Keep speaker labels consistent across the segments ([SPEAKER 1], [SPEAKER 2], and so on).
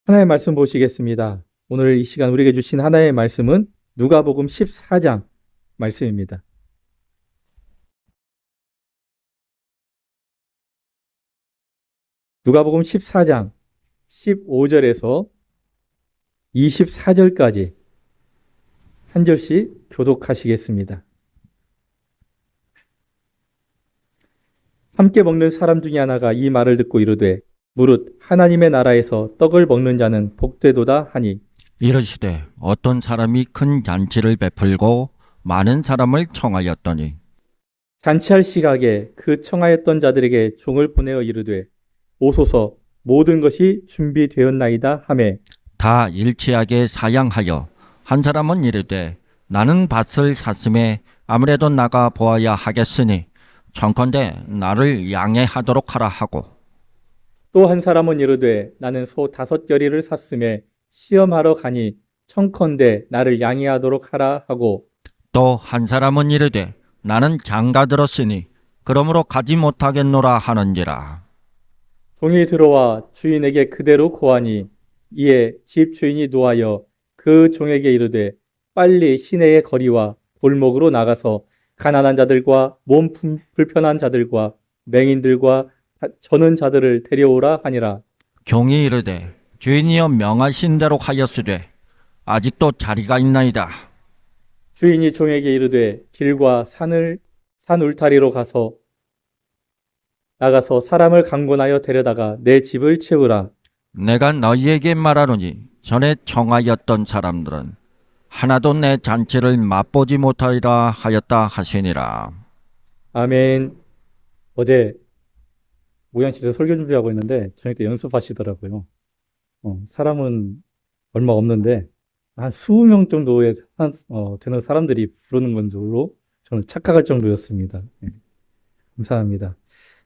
[SPEAKER 1] 하나의 말씀 보시겠습니다. 오늘 이 시간 우리에게 주신 하나의 말씀은 누가복음 14장 말씀입니다. 누가복음 14장 15절에서 24절까지 한 절씩 교독하시겠습니다. 함께 먹는 사람 중에 하나가 이 말을 듣고 이르되 무릇 하나님의 나라에서 떡을 먹는 자는 복되도다 하니
[SPEAKER 2] 이르시되 어떤 사람이 큰 잔치를 베풀고 많은 사람을 청하였더니
[SPEAKER 1] 잔치할 시각에 그 청하였던 자들에게 종을 보내어 이르되 오소서 모든 것이 준비되었나이다 하매
[SPEAKER 2] 다 일치하게 사양하여 한 사람은 이르되 나는 밭을 샀음에 아무래도 나가 보아야 하겠으니 청컨대 나를 양해하도록 하라 하고
[SPEAKER 1] 또 한 사람은 이르되 나는 소 5겨리를 샀음에 시험하러 가니 청컨대 나를 양해하도록 하라 하고
[SPEAKER 2] 또 한 사람은 이르되 나는 장가 들었으니 그러므로 가지 못하겠노라 하는지라.
[SPEAKER 1] 종이 들어와 주인에게 그대로 고하니 이에 집 주인이 노하여 그 종에게 이르되 빨리 시내의 거리와 골목으로 나가서 가난한 자들과 몸 불편한 자들과 맹인들과 저는 자들을 데려오라 하니라.
[SPEAKER 2] 종이 이르되 주인이여 명하신 대로 하였으되 아직도 자리가 있나이다.
[SPEAKER 1] 주인이 종에게 이르되 길과 산 울타리로 나가서 사람을 강권하여 데려다가 내 집을 채우라.
[SPEAKER 2] 내가 너희에게 말하노니 전에 청하였던 사람들은 하나도 내 잔치를 맛보지 못하리라 하였다 하시니라.
[SPEAKER 1] 아멘. 어제 모양실에서 설교 준비하고 있는데 저녁 때 연습하시더라고요. 사람은 얼마 없는데 한 20명 정도의 되는 사람들이 부르는 건 줄로 저는 착각할 정도였습니다. 네, 감사합니다.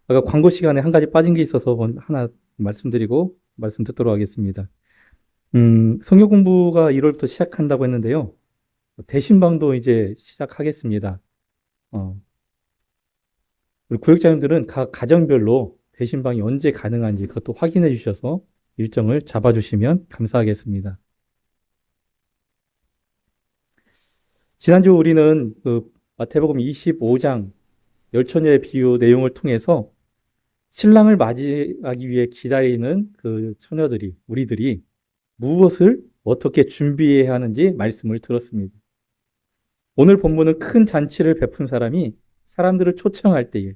[SPEAKER 1] 아까 광고 시간에 한 가지 빠진 게 있어서 하나 말씀드리고 말씀 듣도록 하겠습니다. 성경 공부가 1월부터 시작한다고 했는데요. 대신방도 이제 시작하겠습니다. 우리 구역장님들은 각 가정별로 대신방이 언제 가능한지 그것도 확인해 주셔서 일정을 잡아주시면 감사하겠습니다. 지난주 우리는 마태복음 25장 열처녀의 비유 내용을 통해서 신랑을 맞이하기 위해 기다리는 그 처녀들이, 우리들이 무엇을 어떻게 준비해야 하는지 말씀을 들었습니다. 오늘 본문은 큰 잔치를 베푼 사람이 사람들을 초청할 때에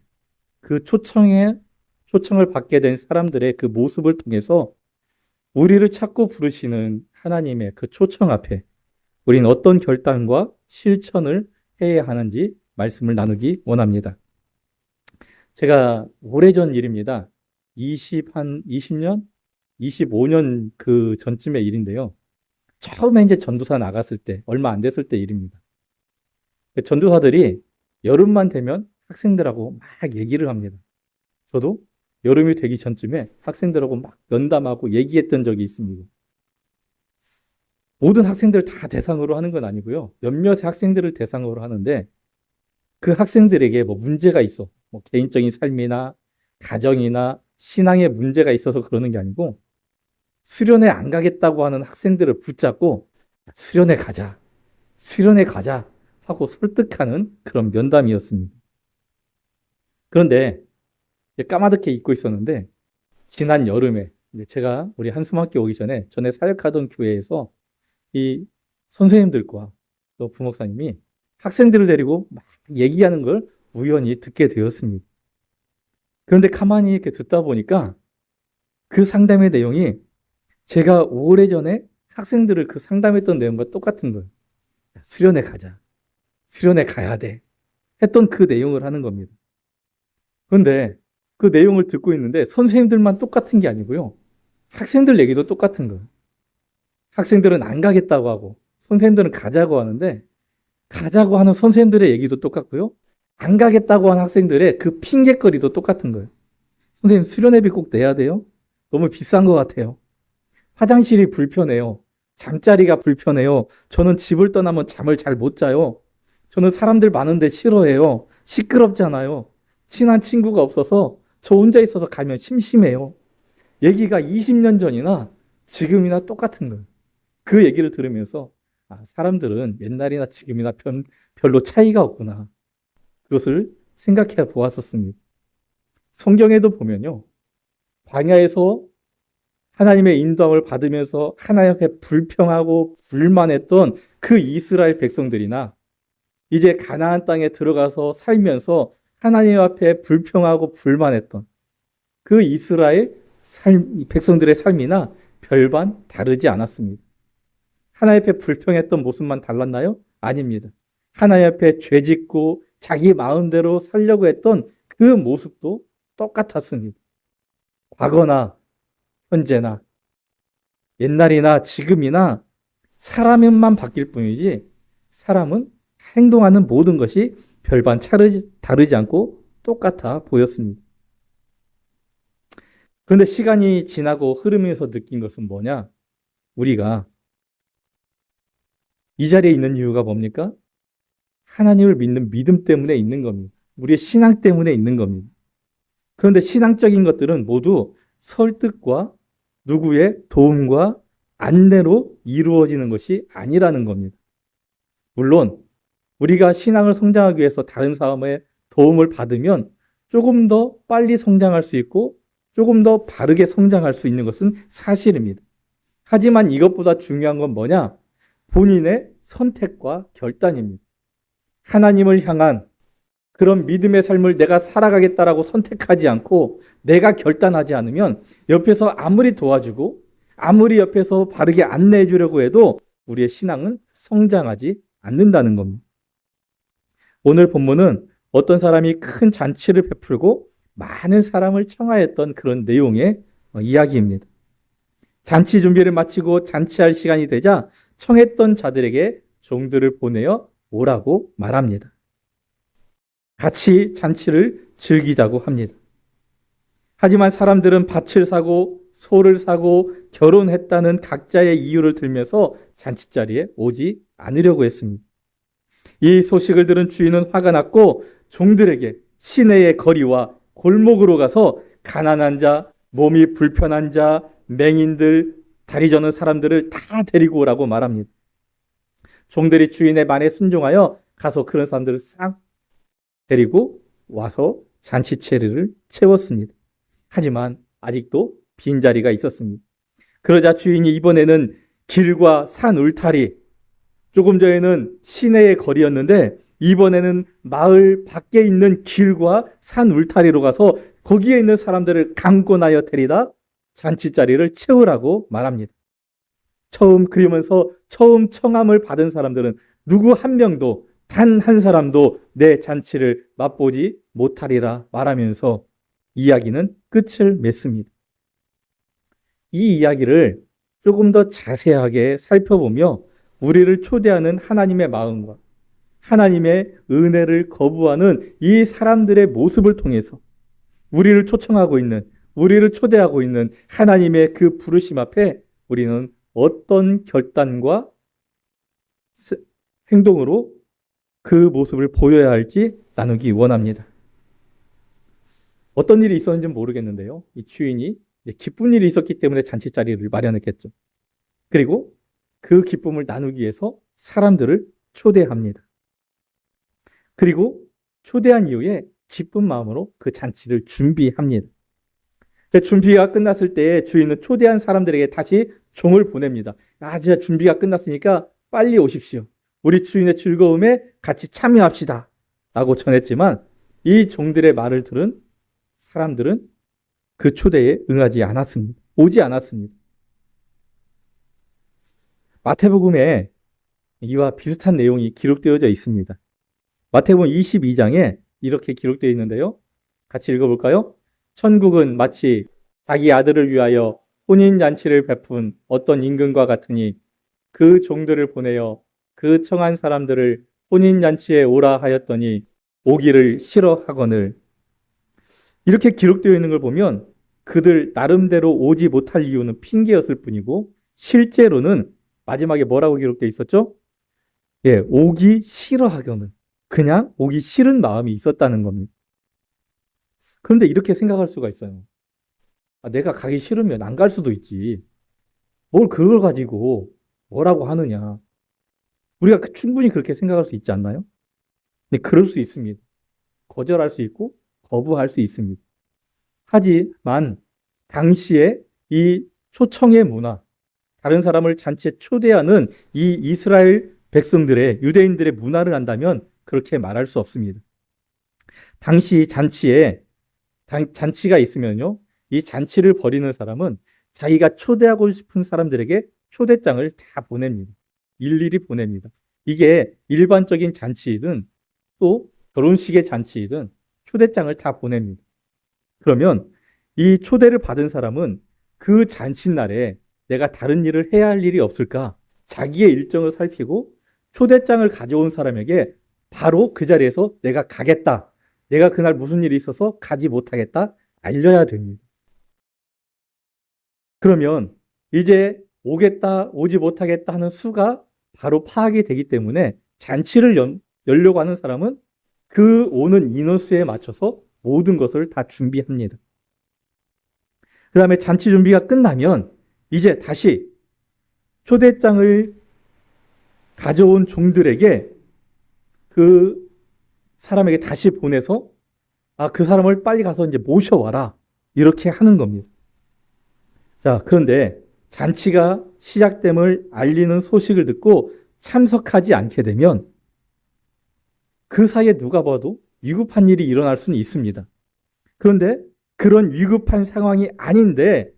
[SPEAKER 1] 그 초청을 받게 된 사람들의 그 모습을 통해서 우리를 찾고 부르시는 하나님의 그 초청 앞에 우리는 어떤 결단과 실천을 해야 하는지 말씀을 나누기 원합니다. 제가 오래전 일입니다. 20년? 25년 그 전쯤의 일인데요. 처음에 이제 전도사 나갔을 때, 얼마 안 됐을 때 일입니다. 전도사들이 여름만 되면 학생들하고 막 얘기를 합니다. 저도 여름이 되기 전쯤에 학생들하고 막 면담하고 얘기했던 적이 있습니다. 모든 학생들 다 대상으로 하는 건 아니고요. 몇몇의 학생들을 대상으로 하는데 그 학생들에게 뭐 문제가 있어. 뭐 개인적인 삶이나 가정이나 신앙에 문제가 있어서 그러는 게 아니고 수련회 안 가겠다고 하는 학생들을 붙잡고 수련회 가자 하고 설득하는 그런 면담이었습니다. 그런데 까마득해 잊고 있었는데 지난 여름에 제가 우리 한숨학교 오기 전에 사역하던 교회에서 이 선생님들과 또 부목사님이 학생들을 데리고 막 얘기하는 걸 우연히 듣게 되었습니다. 그런데 가만히 이렇게 듣다 보니까 그 상담의 내용이 제가 오래전에 학생들을 그 상담했던 내용과 똑같은 거예요. 수련회 가자. 수련회 가야 돼. 했던 그 내용을 하는 겁니다. 그런데 그 내용을 듣고 있는데 선생님들만 똑같은 게 아니고요. 학생들 얘기도 똑같은 거예요. 학생들은 안 가겠다고 하고 선생님들은 가자고 하는데 가자고 하는 선생님들의 얘기도 똑같고요. 안 가겠다고 하는 학생들의 그 핑계거리도 똑같은 거예요. 선생님 수련회비 꼭 내야 돼요? 너무 비싼 것 같아요. 화장실이 불편해요. 잠자리가 불편해요. 저는 집을 떠나면 잠을 잘 못 자요. 저는 사람들 많은데 싫어해요. 시끄럽잖아요. 친한 친구가 없어서 저 혼자 있어서 가면 심심해요. 얘기가 20년 전이나 지금이나 똑같은 거예요. 그 얘기를 들으면서 사람들은 옛날이나 지금이나 별로 차이가 없구나. 그것을 생각해 보았었습니다. 성경에도 보면요. 광야에서 하나님의 인도함을 받으면서 하나님 앞에 불평하고 불만했던 그 이스라엘 백성들이나 이제 가나안 땅에 들어가서 살면서 하나님 앞에 불평하고 불만했던 그 이스라엘 백성들의 삶이나 별반 다르지 않았습니다. 하나님 앞에 불평했던 모습만 달랐나요? 아닙니다. 하나님 앞에 죄짓고 자기 마음대로 살려고 했던 그 모습도 똑같았습니다. 과거나 현재나 옛날이나 지금이나 사람만 바뀔 뿐이지 사람은 행동하는 모든 것이 별반 다르지 않고 똑같아 보였습니다. 그런데 시간이 지나고 흐르면서 느낀 것은 뭐냐? 우리가 이 자리에 있는 이유가 뭡니까? 하나님을 믿는 믿음 때문에 있는 겁니다. 우리의 신앙 때문에 있는 겁니다. 그런데 신앙적인 것들은 모두 설득과 누구의 도움과 안내로 이루어지는 것이 아니라는 겁니다. 물론 우리가 신앙을 성장하기 위해서 다른 사람의 도움을 받으면 조금 더 빨리 성장할 수 있고 조금 더 바르게 성장할 수 있는 것은 사실입니다. 하지만 이것보다 중요한 건 뭐냐? 본인의 선택과 결단입니다. 하나님을 향한 그런 믿음의 삶을 내가 살아가겠다라고 선택하지 않고 내가 결단하지 않으면 옆에서 아무리 도와주고 아무리 옆에서 바르게 안내해 주려고 해도 우리의 신앙은 성장하지 않는다는 겁니다. 오늘 본문은 어떤 사람이 큰 잔치를 베풀고 많은 사람을 청하였던 그런 내용의 이야기입니다. 잔치 준비를 마치고 잔치할 시간이 되자 청했던 자들에게 종들을 보내어 오라고 말합니다. 같이 잔치를 즐기자고 합니다. 하지만 사람들은 밭을 사고 소를 사고 결혼했다는 각자의 이유를 들면서 잔치자리에 오지 않으려고 했습니다. 이 소식을 들은 주인은 화가 났고 종들에게 시내의 거리와 골목으로 가서 가난한 자, 몸이 불편한 자, 맹인들, 다리 저는 사람들을 다 데리고 오라고 말합니다. 종들이 주인의 말에 순종하여 가서 그런 사람들을 싹 데리고 와서 잔치체를 채웠습니다. 하지만 아직도 빈자리가 있었습니다. 그러자 주인이 이번에는 길과 산 울타리, 조금 전에는 시내의 거리였는데 이번에는 마을 밖에 있는 길과 산 울타리로 가서 거기에 있는 사람들을 강권하여 데리다 잔치자리를 채우라고 말합니다. 그러면서 처음 청함을 받은 사람들은 누구 한 명도 단 한 사람도 내 잔치를 맛보지 못하리라 말하면서 이야기는 끝을 맺습니다. 이 이야기를 조금 더 자세하게 살펴보며 우리를 초대하는 하나님의 마음과 하나님의 은혜를 거부하는 이 사람들의 모습을 통해서 우리를 초청하고 있는, 우리를 초대하고 있는 하나님의 그 부르심 앞에 우리는 어떤 결단과 행동으로 그 모습을 보여야 할지 나누기 원합니다. 어떤 일이 있었는지는 모르겠는데요. 이 주인이 기쁜 일이 있었기 때문에 잔치자리를 마련했겠죠. 그리고 그 기쁨을 나누기 위해서 사람들을 초대합니다. 그리고 초대한 이후에 기쁜 마음으로 그 잔치를 준비합니다. 준비가 끝났을 때 주인은 초대한 사람들에게 다시 종을 보냅니다. 진짜 준비가 끝났으니까 빨리 오십시오. 우리 주인의 즐거움에 같이 참여합시다. 라고 전했지만 이 종들의 말을 들은 사람들은 그 초대에 응하지 않았습니다. 오지 않았습니다. 마태복음에 이와 비슷한 내용이 기록되어져 있습니다. 마태복음 22장에 이렇게 기록되어 있는데요. 같이 읽어볼까요? 천국은 마치 자기 아들을 위하여 혼인잔치를 베푼 어떤 임금과 같으니 그 종들을 보내어 그 청한 사람들을 혼인잔치에 오라 하였더니 오기를 싫어하거늘. 이렇게 기록되어 있는 걸 보면 그들 나름대로 오지 못할 이유는 핑계였을 뿐이고 실제로는 마지막에 뭐라고 기록되어 있었죠? 오기 싫어하거늘. 그냥 오기 싫은 마음이 있었다는 겁니다. 그런데 이렇게 생각할 수가 있어요. 내가 가기 싫으면 안 갈 수도 있지. 뭘 그걸 가지고 뭐라고 하느냐. 우리가 충분히 그렇게 생각할 수 있지 않나요? 근데 그럴 수 있습니다. 거절할 수 있고 거부할 수 있습니다. 하지만 당시에 이 초청의 문화, 다른 사람을 잔치에 초대하는 이 이스라엘 백성들의 유대인들의 문화를 안다면 그렇게 말할 수 없습니다. 당시 잔치가 있으면요, 이 잔치를 벌이는 사람은 자기가 초대하고 싶은 사람들에게 초대장을 다 보냅니다. 일일이 보냅니다. 이게 일반적인 잔치이든 또 결혼식의 잔치이든 초대장을 다 보냅니다. 그러면 이 초대를 받은 사람은 그 잔칫날에 내가 다른 일을 해야 할 일이 없을까? 자기의 일정을 살피고 초대장을 가져온 사람에게 바로 그 자리에서 내가 가겠다. 내가 그날 무슨 일이 있어서 가지 못하겠다. 알려야 됩니다. 그러면 이제 오겠다, 오지 못하겠다 하는 수가 바로 파악이 되기 때문에 잔치를 열려고 하는 사람은 그 오는 인원수에 맞춰서 모든 것을 다 준비합니다. 그 다음에 잔치 준비가 끝나면 이제 다시 초대장을 가져온 종들에게 그 사람에게 다시 보내서 그 사람을 빨리 가서 이제 모셔와라. 이렇게 하는 겁니다. 자, 그런데 잔치가 시작됨을 알리는 소식을 듣고 참석하지 않게 되면 그 사이에 누가 봐도 위급한 일이 일어날 수는 있습니다. 그런데 그런 위급한 상황이 아닌데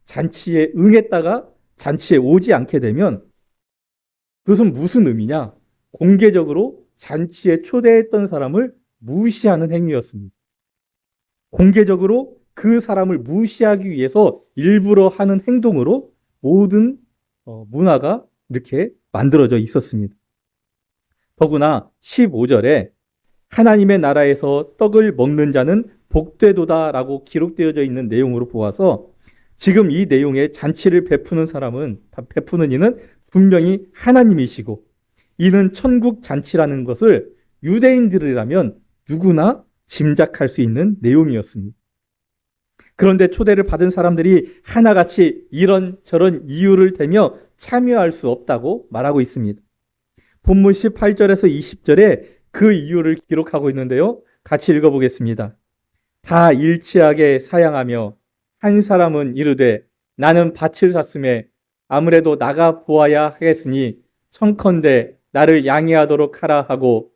[SPEAKER 1] 잔치에 응했다가 잔치에 오지 않게 되면 그것은 무슨 의미냐? 공개적으로 잔치에 초대했던 사람을 무시하는 행위였습니다. 공개적으로 그 사람을 무시하기 위해서 일부러 하는 행동으로 모든 문화가 이렇게 만들어져 있었습니다. 더구나 15절에 하나님의 나라에서 떡을 먹는 자는 복되도다라고 기록되어져 있는 내용으로 보아서 지금 이 내용에 잔치를 베푸는 이는 분명히 하나님이시고 이는 천국 잔치라는 것을 유대인들이라면 누구나 짐작할 수 있는 내용이었습니다. 그런데 초대를 받은 사람들이 하나같이 이런저런 이유를 대며 참여할 수 없다고 말하고 있습니다. 본문 18절에서 20절에 그 이유를 기록하고 있는데요. 같이 읽어보겠습니다. 다 일치하게 사양하며 한 사람은 이르되 나는 밭을 샀음에 아무래도 나가 보아야 하겠으니 청컨대 나를 양해하도록 하라 하고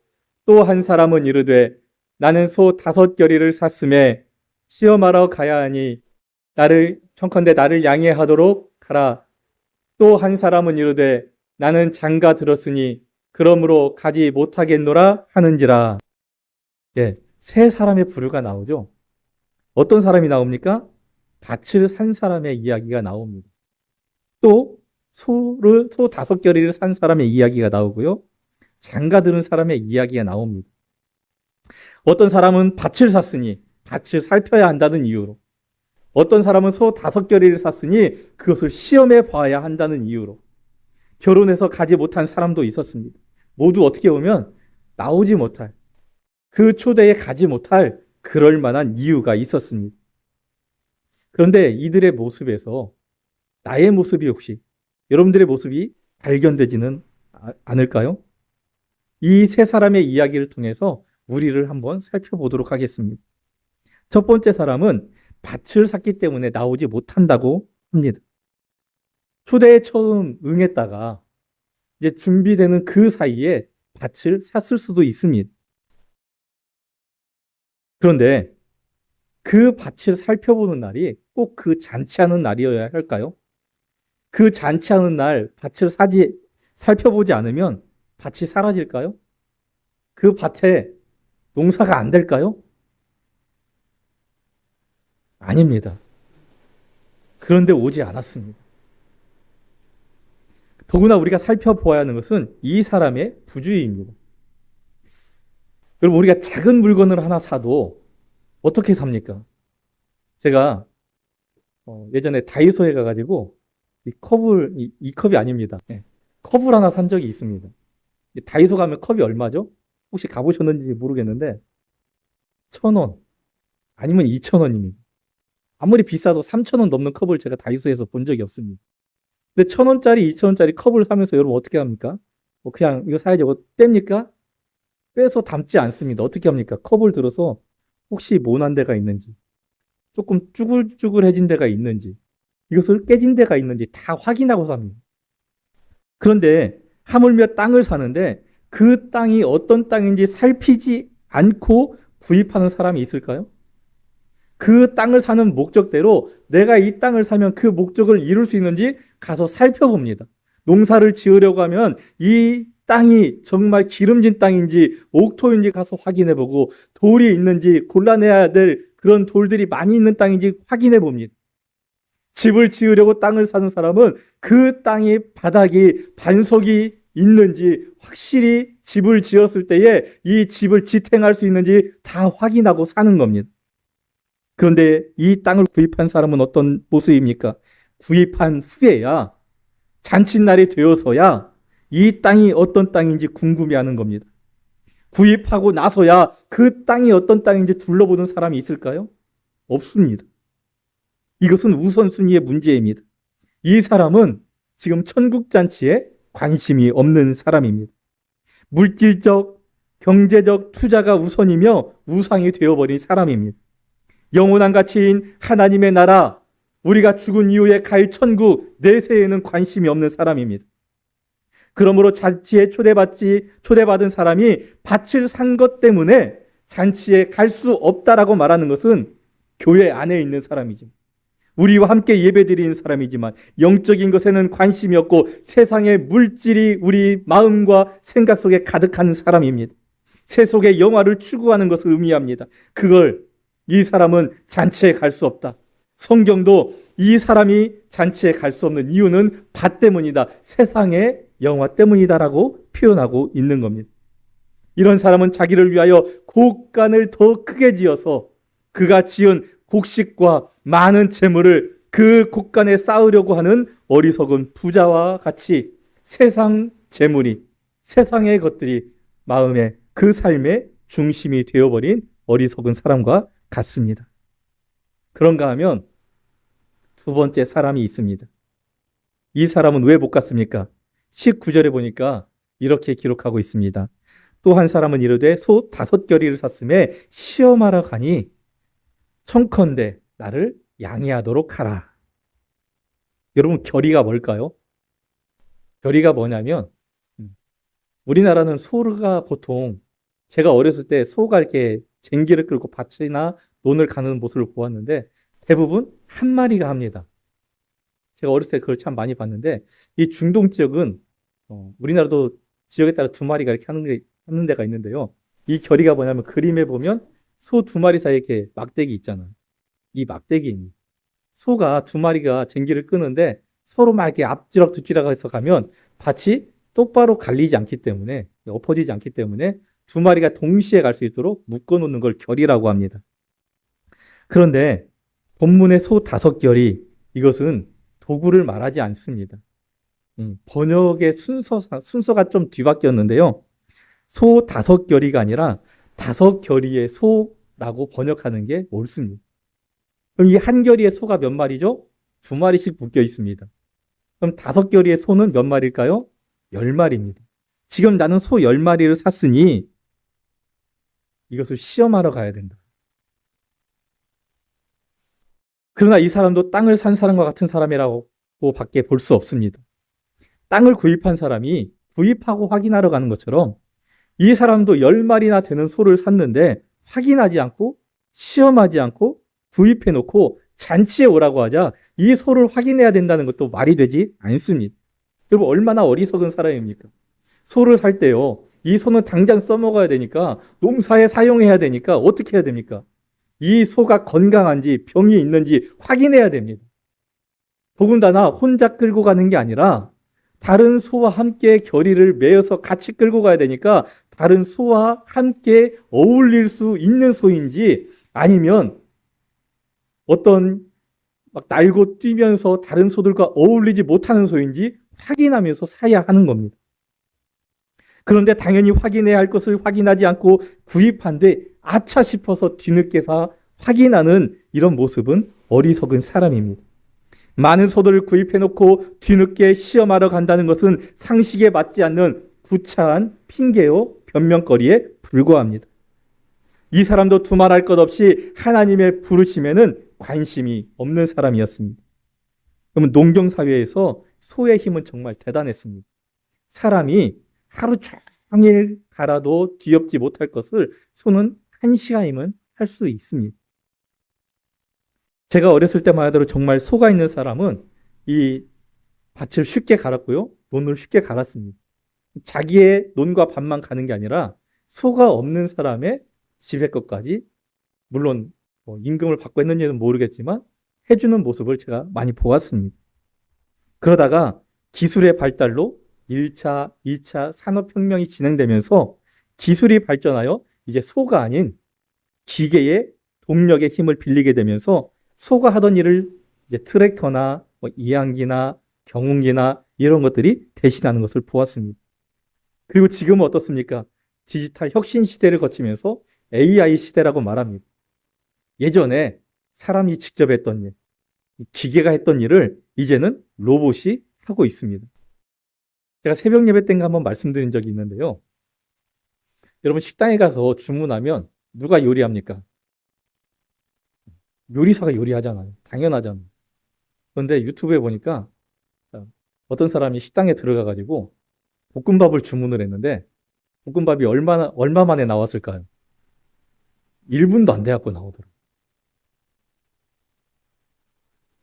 [SPEAKER 1] 또 한 사람은 이르되 나는 소 5겨리를 샀음에 시험하러 가야 하니 청컨대 나를 양해하도록 하라. 또 한 사람은 이르되 나는 장가 들었으니 그러므로 가지 못하겠노라 하는지라. 예, 세 사람의 부류가 나오죠. 어떤 사람이 나옵니까? 밭을 산 사람의 이야기가 나옵니다. 또 소 5겨리를 산 사람의 이야기가 나오고요. 장가 들은 사람의 이야기가 나옵니다. 어떤 사람은 밭을 샀으니 밭을 살펴야 한다는 이유로, 어떤 사람은 소 5겨리를 샀으니 그것을 시험해 봐야 한다는 이유로 결혼해서 가지 못한 사람도 있었습니다. 모두 어떻게 보면 나오지 못할, 그 초대에 가지 못할 그럴 만한 이유가 있었습니다. 그런데 이들의 모습에서 나의 모습이 혹시, 여러분들의 모습이 발견되지는 않을까요? 이 세 사람의 이야기를 통해서 우리를 한번 살펴보도록 하겠습니다. 첫 번째 사람은 밭을 샀기 때문에 나오지 못한다고 합니다. 초대에 처음 응했다가 이제 준비되는 그 사이에 밭을 샀을 수도 있습니다. 그런데 그 밭을 살펴보는 날이 꼭 그 잔치하는 날이어야 할까요? 그 잔치하는 날 밭을 살펴보지 않으면 밭이 사라질까요? 그 밭에 농사가 안 될까요? 아닙니다. 그런데 오지 않았습니다. 더구나 우리가 살펴보아야 하는 것은 이 사람의 부주의입니다. 여러분, 우리가 작은 물건을 하나 사도 어떻게 삽니까? 제가 예전에 다이소에 가가지고 이 컵이 아닙니다. 네. 컵을 하나 산 적이 있습니다. 다이소 가면 컵이 얼마죠? 혹시 가보셨는지 모르겠는데 1,000원 아니면 2,000원입니다. 아무리 비싸도 3,000원 넘는 컵을 제가 다이소에서 본 적이 없습니다. 근데 1,000원짜리, 2,000원짜리 컵을 사면서 여러분 어떻게 합니까? 뭐 그냥 이거 사야지, 이거 뺍니까? 빼서 담지 않습니다. 어떻게 합니까? 컵을 들어서 혹시 모난 데가 있는지, 조금 쭈글쭈글해진 데가 있는지, 이것을 깨진 데가 있는지 다 확인하고 삽니다. 그런데 하물며 땅을 사는데 그 땅이 어떤 땅인지 살피지 않고 구입하는 사람이 있을까요? 그 땅을 사는 목적대로 내가 이 땅을 사면 그 목적을 이룰 수 있는지 가서 살펴봅니다. 농사를 지으려고 하면 이 땅이 정말 기름진 땅인지 옥토인지 가서 확인해보고, 돌이 있는지, 골라내야 될 그런 돌들이 많이 있는 땅인지 확인해봅니다. 집을 지으려고 땅을 사는 사람은 그 땅이 바닥이 반석이 있는지, 확실히 집을 지었을 때에 이 집을 지탱할 수 있는지 다 확인하고 사는 겁니다. 그런데 이 땅을 구입한 사람은 어떤 모습입니까? 구입한 후에야, 잔칫날이 되어서야 이 땅이 어떤 땅인지 궁금해하는 겁니다. 구입하고 나서야 그 땅이 어떤 땅인지 둘러보는 사람이 있을까요? 없습니다. 이것은 우선순위의 문제입니다. 이 사람은 지금 천국잔치에 관심이 없는 사람입니다. 물질적, 경제적 투자가 우선이며 우상이 되어버린 사람입니다. 영원한 가치인 하나님의 나라, 우리가 죽은 이후에 갈 천국, 내세에는 관심이 없는 사람입니다. 그러므로 잔치에 초대받은 사람이 밭을 산 것 때문에 잔치에 갈 수 없다라고 말하는 것은 교회 안에 있는 사람이죠. 우리와 함께 예배드리는 사람이지만 영적인 것에는 관심이 없고 세상의 물질이 우리 마음과 생각 속에 가득한 사람입니다. 세속의 영화를 추구하는 것을 의미합니다. 이 사람은 잔치에 갈 수 없다. 성경도 이 사람이 잔치에 갈 수 없는 이유는 밭 때문이다, 세상의 영화 때문이다라고 표현하고 있는 겁니다. 이런 사람은 자기를 위하여 곡간을 더 크게 지어서 그가 지은 곡식과 많은 재물을 그 곡간에 쌓으려고 하는 어리석은 부자와 같이 세상 재물이, 세상의 것들이 마음의 그 삶의 중심이 되어버린 어리석은 사람과 같습니다. 그런가 하면 두 번째 사람이 있습니다. 이 사람은 왜 못 갔습니까? 19절에 보니까 이렇게 기록하고 있습니다. 또 한 사람은 이르되 소 5겨리를 샀음에 시험하러 가니 청컨대 나를 양해하도록 하라. 여러분, 결의가 뭘까요? 결의가 뭐냐면, 우리나라는 소가 보통, 제가 어렸을 때 소가 이렇게 쟁기를 끌고 밭이나 논을 가는 모습을 보았는데 대부분 한 마리가 합니다. 제가 어렸을 때 그걸 참 많이 봤는데, 이 중동 지역은 우리나라도 지역에 따라 2마리가 이렇게 하는 데가 있는데요. 이 결의가 뭐냐면, 그림에 보면 소 2마리 사이에 이렇게 막대기 있잖아요. 이 막대기입니다. 소가 2마리가 쟁기를 끄는데 서로 막 이렇게 앞지락 뒤지락해서 가면 밭이 똑바로 갈리지 않기 때문에, 엎어지지 않기 때문에 2마리가 동시에 갈 수 있도록 묶어놓는 걸 결의라고 합니다. 그런데 본문의 소 5결이, 이것은 도구를 말하지 않습니다. 번역의 순서가 좀 뒤바뀌었는데요. 소 5결이가 아니라 5결이의 소라고 번역하는 게 옳습니다. 그럼 이 한 결이의 소가 몇 마리죠? 2마리씩 묶여 있습니다. 그럼 5결이의 소는 몇 마리일까요? 10마리입니다. 지금 나는 소 10마리를 샀으니 이것을 시험하러 가야 된다. 그러나 이 사람도 땅을 산 사람과 같은 사람이라고 밖에 볼 수 없습니다. 땅을 구입한 사람이 구입하고 확인하러 가는 것처럼 이 사람도 10마리나 되는 소를 샀는데 확인하지 않고 시험하지 않고 구입해놓고 잔치에 오라고 하자 이 소를 확인해야 된다는 것도 말이 되지 않습니다. 여러분, 얼마나 어리석은 사람입니까? 소를 살 때요, 이 소는 당장 써먹어야 되니까, 농사에 사용해야 되니까 어떻게 해야 됩니까? 이 소가 건강한지 병이 있는지 확인해야 됩니다. 더군다나 혼자 끌고 가는 게 아니라 다른 소와 함께 결의를 맺어서 같이 끌고 가야 되니까 다른 소와 함께 어울릴 수 있는 소인지, 아니면 어떤 막 날고 뛰면서 다른 소들과 어울리지 못하는 소인지 확인하면서 사야 하는 겁니다. 그런데 당연히 확인해야 할 것을 확인하지 않고 구입한 뒤 아차 싶어서 뒤늦게 사 확인하는 이런 모습은 어리석은 사람입니다. 많은 소들을 구입해놓고 뒤늦게 시험하러 간다는 것은 상식에 맞지 않는 구차한 핑계요 변명거리에 불과합니다. 이 사람도 두말할 것 없이 하나님의 부르심에는 관심이 없는 사람이었습니다. 그러면 농경사회에서 소의 힘은 정말 대단했습니다. 사람이 하루 종일 갈아도 뒤엎지 못할 것을 소는 1시간이면 할 수 있습니다. 제가 어렸을 때만 하더라도 정말 소가 있는 사람은 이 밭을 쉽게 갈았고요. 논을 쉽게 갈았습니다. 자기의 논과 밭만 가는 게 아니라 소가 없는 사람의 집의 것까지, 물론 임금을 받고 했는지는 모르겠지만 해주는 모습을 제가 많이 보았습니다. 그러다가 기술의 발달로 1차, 2차 산업혁명이 진행되면서 기술이 발전하여 이제 소가 아닌 기계의 동력의 힘을 빌리게 되면서 소가 하던 일을 이제 트랙터나 이항기나 경운기나 이런 것들이 대신하는 것을 보았습니다. 그리고 지금은 어떻습니까? 디지털 혁신 시대를 거치면서 AI 시대라고 말합니다. 예전에 사람이 직접 했던 일, 기계가 했던 일을 이제는 로봇이 하고 있습니다. 제가 새벽 예배 때인가 한번 말씀드린 적이 있는데요. 여러분 식당에 가서 주문하면 누가 요리합니까? 요리사가 요리하잖아요. 당연하잖아요. 그런데 유튜브에 보니까 어떤 사람이 식당에 들어가가지고 볶음밥을 주문을 했는데 볶음밥이 얼마 만에 나왔을까요? 1분도 안 돼갖고 나오더라고요.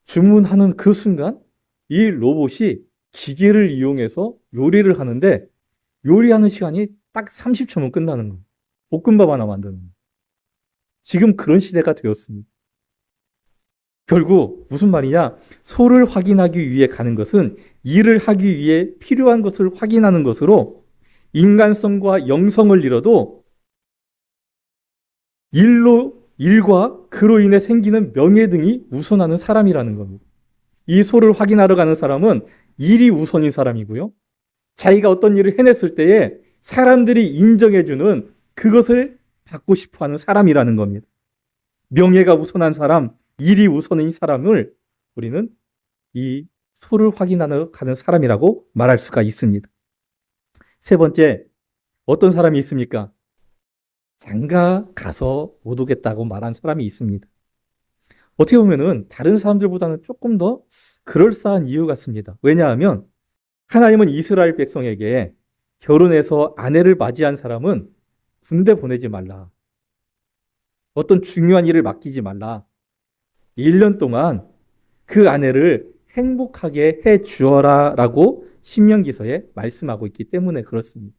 [SPEAKER 1] 주문하는 그 순간 이 로봇이 기계를 이용해서 요리를 하는데 요리하는 시간이 딱 30초면 끝나는 거예요. 볶음밥 하나 만드는 거예요. 지금 그런 시대가 되었습니다. 결국 무슨 말이냐? 소를 확인하기 위해 가는 것은 일을 하기 위해 필요한 것을 확인하는 것으로 인간성과 영성을 잃어도 일과 그로 인해 생기는 명예 등이 우선하는 사람이라는 겁니다. 이 소를 확인하러 가는 사람은 일이 우선인 사람이고요. 자기가 어떤 일을 해냈을 때에 사람들이 인정해주는 그것을 받고 싶어하는 사람이라는 겁니다. 명예가 우선한 사람, 일이 우선인 사람을 우리는 이 소를 확인하러 가는 사람이라고 말할 수가 있습니다. 세 번째, 어떤 사람이 있습니까? 장가 가서 못 오겠다고 말한 사람이 있습니다. 어떻게 보면은 다른 사람들보다는 조금 더 그럴싸한 이유 같습니다. 왜냐하면 하나님은 이스라엘 백성에게 결혼해서 아내를 맞이한 사람은 군대 보내지 말라. 어떤 중요한 일을 맡기지 말라. 1년 동안 그 아내를 행복하게 해 주어라 라고 신명기서에 말씀하고 있기 때문에 그렇습니다.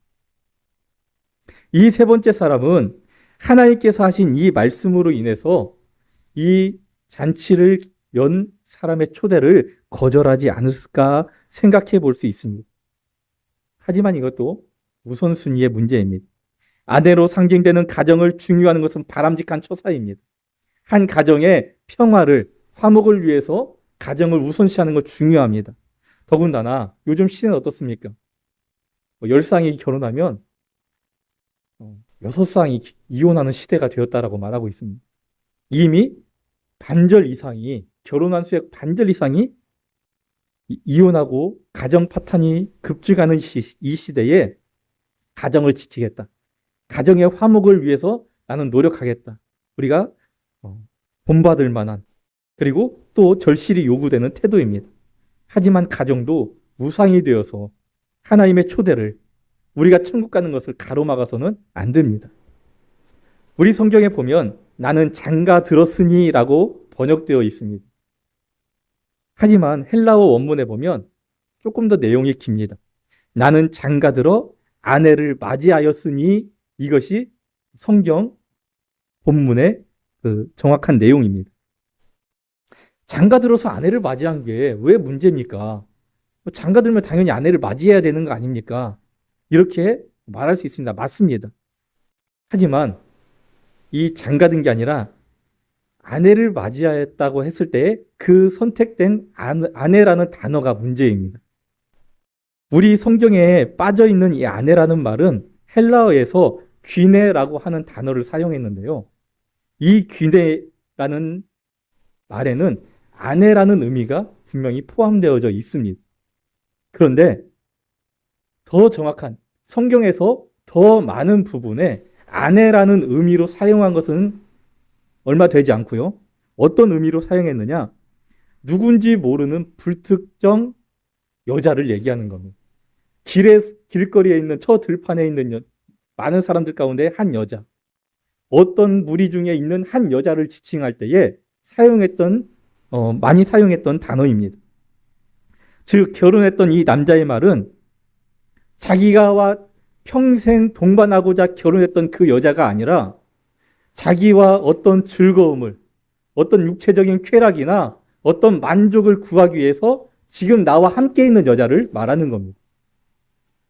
[SPEAKER 1] 이 세 번째 사람은 하나님께서 하신 이 말씀으로 인해서 이 잔치를 연 사람의 초대를 거절하지 않을까 생각해 볼 수 있습니다. 하지만 이것도 우선순위의 문제입니다. 아내로 상징되는 가정을 중요하는 것은 바람직한 처사입니다. 한 가정의 평화를, 화목을 위해서 가정을 우선시하는 것 중요합니다. 더군다나 요즘 시대는 어떻습니까? 10쌍이 결혼하면 6쌍이 이혼하는 시대가 되었다라고 말하고 있습니다. 이미 반절 이상이, 결혼한 수의 반절 이상이 이혼하고 가정 파탄이 급증하는 이 시대에 가정을 지키겠다. 가정의 화목을 위해서 나는 노력하겠다. 우리가 본받을 만한, 그리고 또 절실히 요구되는 태도입니다. 하지만 가정도 우상이 되어서 하나님의 초대를, 우리가 천국 가는 것을 가로막아서는 안 됩니다. 우리 성경에 보면 나는 장가 들었으니 라고 번역되어 있습니다. 하지만 헬라어 원문에 보면 조금 더 내용이 깁니다. 나는 장가 들어 아내를 맞이하였으니, 이것이 성경 본문의 그 정확한 내용입니다. 장가 들어서 아내를 맞이한 게 왜 문제입니까? 장가 들면 당연히 아내를 맞이해야 되는 거 아닙니까? 이렇게 말할 수 있습니다. 맞습니다. 하지만 이 장가든 게 아니라 아내를 맞이하였다고 했을 때 그 선택된 아내라는 단어가 문제입니다. 우리 성경에 빠져있는 이 아내라는 말은 헬라어에서 귀네라고 하는 단어를 사용했는데요. 이 귀네라는 말에는 아내라는 의미가 분명히 포함되어져 있습니다. 그런데 더 정확한 성경에서 더 많은 부분에 아내라는 의미로 사용한 것은 얼마 되지 않고요. 어떤 의미로 사용했느냐? 누군지 모르는 불특정 여자를 얘기하는 겁니다. 길거리에 있는 저 들판에 있는 많은 사람들 가운데 한 여자, 어떤 무리 중에 있는 한 여자를 지칭할 때에 많이 사용했던 단어입니다. 즉, 결혼했던 이 남자의 말은 자기가 평생 동반하고자 결혼했던 그 여자가 아니라 자기와 어떤 즐거움을, 어떤 육체적인 쾌락이나 어떤 만족을 구하기 위해서 지금 나와 함께 있는 여자를 말하는 겁니다.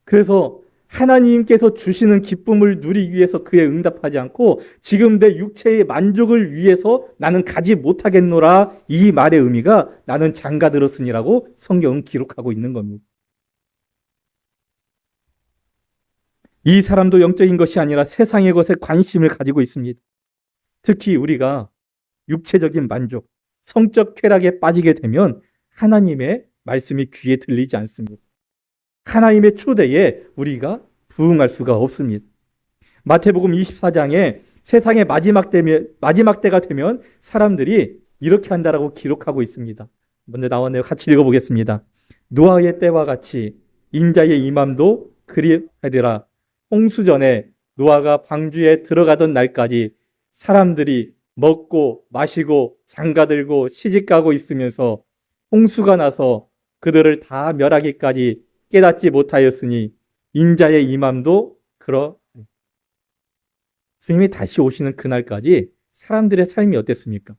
[SPEAKER 1] 그래서 하나님께서 주시는 기쁨을 누리기 위해서 그에 응답하지 않고 지금 내 육체의 만족을 위해서 나는 가지 못하겠노라, 이 말의 의미가 나는 장가들었으니라고 성경은 기록하고 있는 겁니다. 이 사람도 영적인 것이 아니라 세상의 것에 관심을 가지고 있습니다. 특히 우리가 육체적인 만족, 성적 쾌락에 빠지게 되면 하나님의 말씀이 귀에 들리지 않습니다. 하나님의 초대에 우리가 부응할 수가 없습니다. 마태복음 24장에 세상의 마지막 때가 되면 사람들이 이렇게 한다라고 기록하고 있습니다. 먼저 나왔네요. 같이 읽어보겠습니다. 노아의 때와 같이 인자의 임함도 그리하리라. 홍수전에 노아가 방주에 들어가던 날까지 사람들이 먹고 마시고 장가들고 시집가고 있으면서 홍수가 나서 그들을 다 멸하기까지 깨닫지 못하였으니 인자의 임함도 주님이 다시 오시는 그날까지 사람들의 삶이 어땠습니까?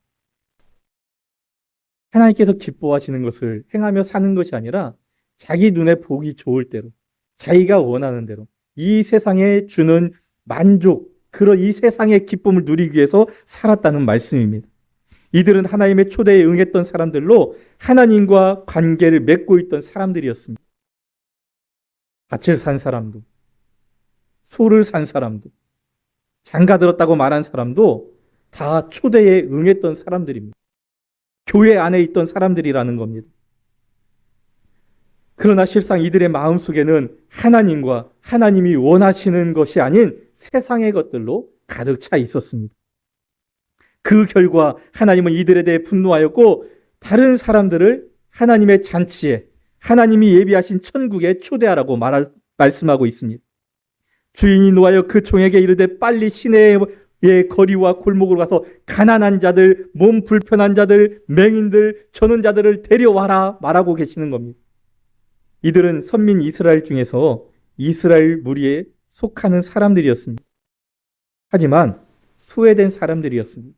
[SPEAKER 1] 하나님께서 기뻐하시는 것을 행하며 사는 것이 아니라 자기 눈에 보기 좋을 대로, 자기가 원하는 대로 이 세상에 주는 만족, 이 세상의 기쁨을 누리기 위해서 살았다는 말씀입니다. 이들은 하나님의 초대에 응했던 사람들로 하나님과 관계를 맺고 있던 사람들이었습니다. 밭을 산 사람도, 소를 산 사람도, 장가들었다고 말한 사람도 다 초대에 응했던 사람들입니다. 교회 안에 있던 사람들이라는 겁니다. 그러나 실상 이들의 마음속에는 하나님과 하나님이 원하시는 것이 아닌 세상의 것들로 가득 차 있었습니다. 그 결과 하나님은 이들에 대해 분노하였고 다른 사람들을 하나님의 잔치에, 하나님이 예비하신 천국에 초대하라고 말씀하고 있습니다. 주인이 노하여 그 종에게 이르되 빨리 시내의 거리와 골목으로 가서 가난한 자들, 몸 불편한 자들, 맹인들, 저는 자들을 데려와라 말하고 계시는 겁니다. 이들은 선민 이스라엘 중에서 이스라엘 무리에 속하는 사람들이었습니다. 하지만 소외된 사람들이었습니다.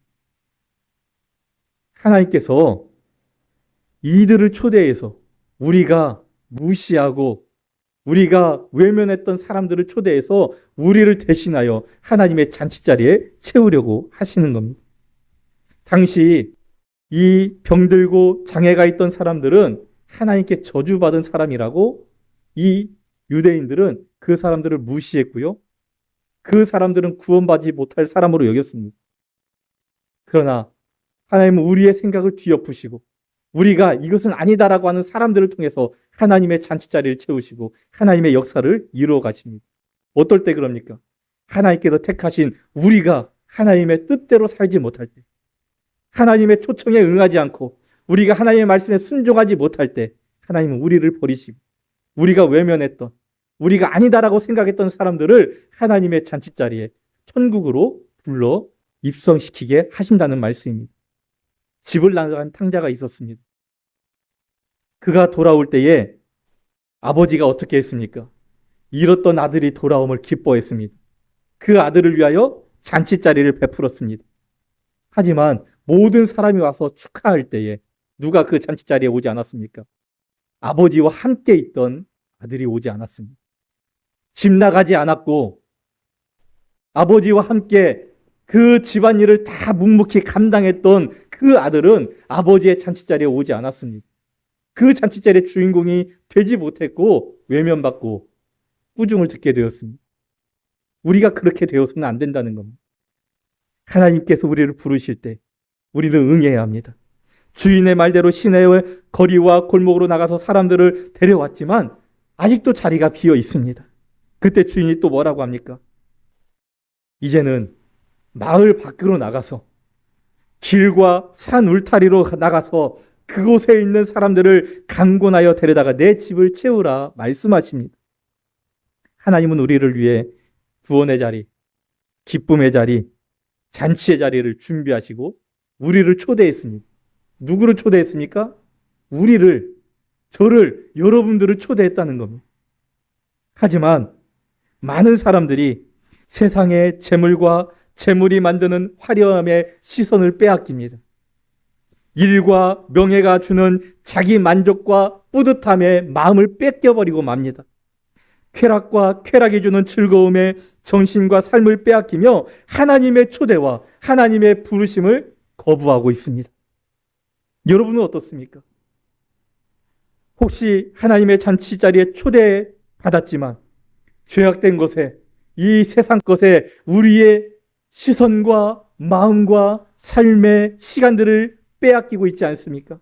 [SPEAKER 1] 하나님께서 이들을 초대해서 우리가 무시하고 우리가 외면했던 사람들을 초대해서 우리를 대신하여 하나님의 잔치자리에 채우려고 하시는 겁니다. 당시 이 병들고 장애가 있던 사람들은 하나님께 저주받은 사람이라고 이 유대인들은 그 사람들을 무시했고요. 그 사람들은 구원받지 못할 사람으로 여겼습니다. 그러나 하나님은 우리의 생각을 뒤엎으시고 우리가 이것은 아니다라고 하는 사람들을 통해서 하나님의 잔치자리를 채우시고 하나님의 역사를 이루어 가십니다. 어떨 때 그럽니까? 하나님께서 택하신 우리가 하나님의 뜻대로 살지 못할 때, 하나님의 초청에 응하지 않고 우리가 하나님의 말씀에 순종하지 못할 때 하나님은 우리를 버리시고 우리가 외면했던, 우리가 아니다라고 생각했던 사람들을 하나님의 잔치자리에 천국으로 불러 입성시키게 하신다는 말씀입니다. 집을 나간 탕자가 있었습니다. 그가 돌아올 때에 아버지가 어떻게 했습니까? 잃었던 아들이 돌아옴을 기뻐했습니다. 그 아들을 위하여 잔치자리를 베풀었습니다. 하지만 모든 사람이 와서 축하할 때에 누가 그 잔치자리에 오지 않았습니까? 아버지와 함께 있던 아들이 오지 않았습니다. 집 나가지 않았고 아버지와 함께 그 집안일을 다 묵묵히 감당했던 그 아들은 아버지의 잔치자리에 오지 않았습니다. 그 잔치자리의 주인공이 되지 못했고 외면받고 꾸중을 듣게 되었습니다. 우리가 그렇게 되어서는 안 된다는 겁니다. 하나님께서 우리를 부르실 때 우리는 응해야 합니다. 주인의 말대로 시내의 거리와 골목으로 나가서 사람들을 데려왔지만 아직도 자리가 비어 있습니다. 그때 주인이 또 뭐라고 합니까? 이제는 마을 밖으로 나가서 길과 산 울타리로 나가서 그곳에 있는 사람들을 강권하여 데려다가 내 집을 채우라 말씀하십니다. 하나님은 우리를 위해 구원의 자리, 기쁨의 자리, 잔치의 자리를 준비하시고 우리를 초대했습니다. 누구를 초대했습니까? 우리를, 저를, 여러분들을 초대했다는 겁니다. 하지만 많은 사람들이 세상의 재물과 재물이 만드는 화려함에 시선을 빼앗깁니다. 일과 명예가 주는 자기 만족과 뿌듯함에 마음을 뺏겨버리고 맙니다. 쾌락과 쾌락이 주는 즐거움에 정신과 삶을 빼앗기며 하나님의 초대와 하나님의 부르심을 거부하고 있습니다. 여러분은 어떻습니까? 혹시 하나님의 잔치 자리에 초대받았지만 죄악된 것에, 이 세상 것에 우리의 시선과 마음과 삶의 시간들을 빼앗기고 있지 않습니까?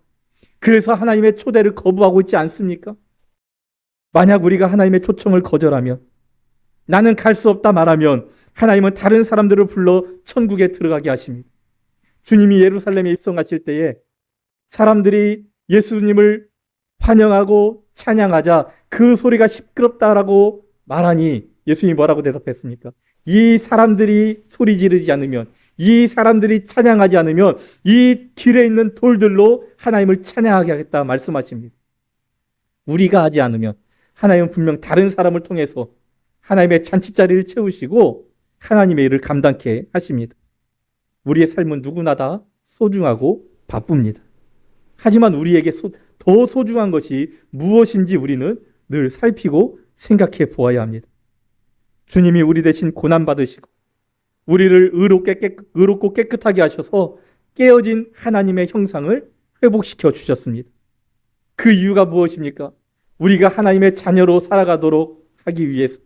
[SPEAKER 1] 그래서 하나님의 초대를 거부하고 있지 않습니까? 만약 우리가 하나님의 초청을 거절하면, 나는 갈 수 없다 말하면 하나님은 다른 사람들을 불러 천국에 들어가게 하십니다. 주님이 예루살렘에 입성하실 때에 사람들이 예수님을 환영하고 찬양하자 그 소리가 시끄럽다라고 말하니 예수님이 뭐라고 대답했습니까? 이 사람들이 소리 지르지 않으면, 이 사람들이 찬양하지 않으면 이 길에 있는 돌들로 하나님을 찬양하게 하겠다 말씀하십니다. 우리가 하지 않으면 하나님은 분명 다른 사람을 통해서 하나님의 잔치자리를 채우시고 하나님의 일을 감당케 하십니다. 우리의 삶은 누구나 다 소중하고 바쁩니다. 하지만 우리에게 더 소중한 것이 무엇인지 우리는 늘 살피고 생각해 보아야 합니다. 주님이 우리 대신 고난받으시고 우리를 의롭고 깨끗하게 하셔서 깨어진 하나님의 형상을 회복시켜 주셨습니다. 그 이유가 무엇입니까? 우리가 하나님의 자녀로 살아가도록 하기 위해서,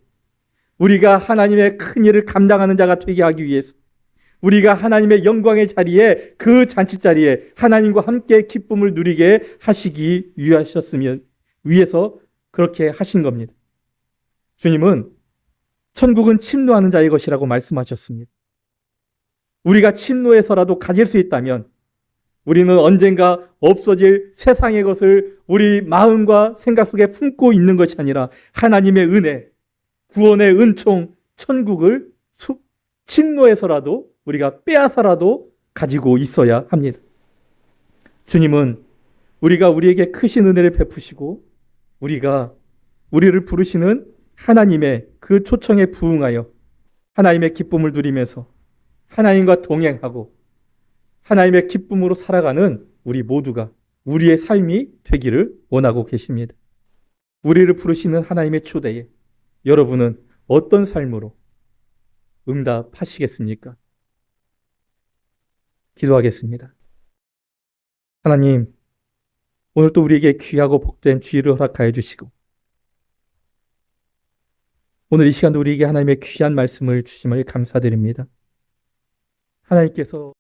[SPEAKER 1] 우리가 하나님의 큰 일을 감당하는 자가 되게 하기 위해서, 우리가 하나님의 영광의 자리에, 그 잔치 자리에 하나님과 함께 기쁨을 누리게 하시기 위해서 그렇게 하신 겁니다. 주님은 천국은 침노하는 자의 것이라고 말씀하셨습니다. 우리가 침노해서라도 가질 수 있다면 우리는 언젠가 없어질 세상의 것을 우리 마음과 생각 속에 품고 있는 것이 아니라 하나님의 은혜, 구원의 은총, 천국을 침노해서라도 우리가 빼앗아라도 가지고 있어야 합니다. 주님은 우리가 우리에게 크신 은혜를 베푸시고 우리를 부르시는 하나님의 그 초청에 부응하여 하나님의 기쁨을 누리면서 하나님과 동행하고 하나님의 기쁨으로 살아가는 우리 모두가 우리의 삶이 되기를 원하고 계십니다. 우리를 부르시는 하나님의 초대에 여러분은 어떤 삶으로 응답하시겠습니까? 기도하겠습니다. 하나님, 오늘 또 우리에게 귀하고 복된 주의를 허락하여 주시고 오늘 이 시간도 우리에게 하나님의 귀한 말씀을 주심을 감사드립니다. 하나님께서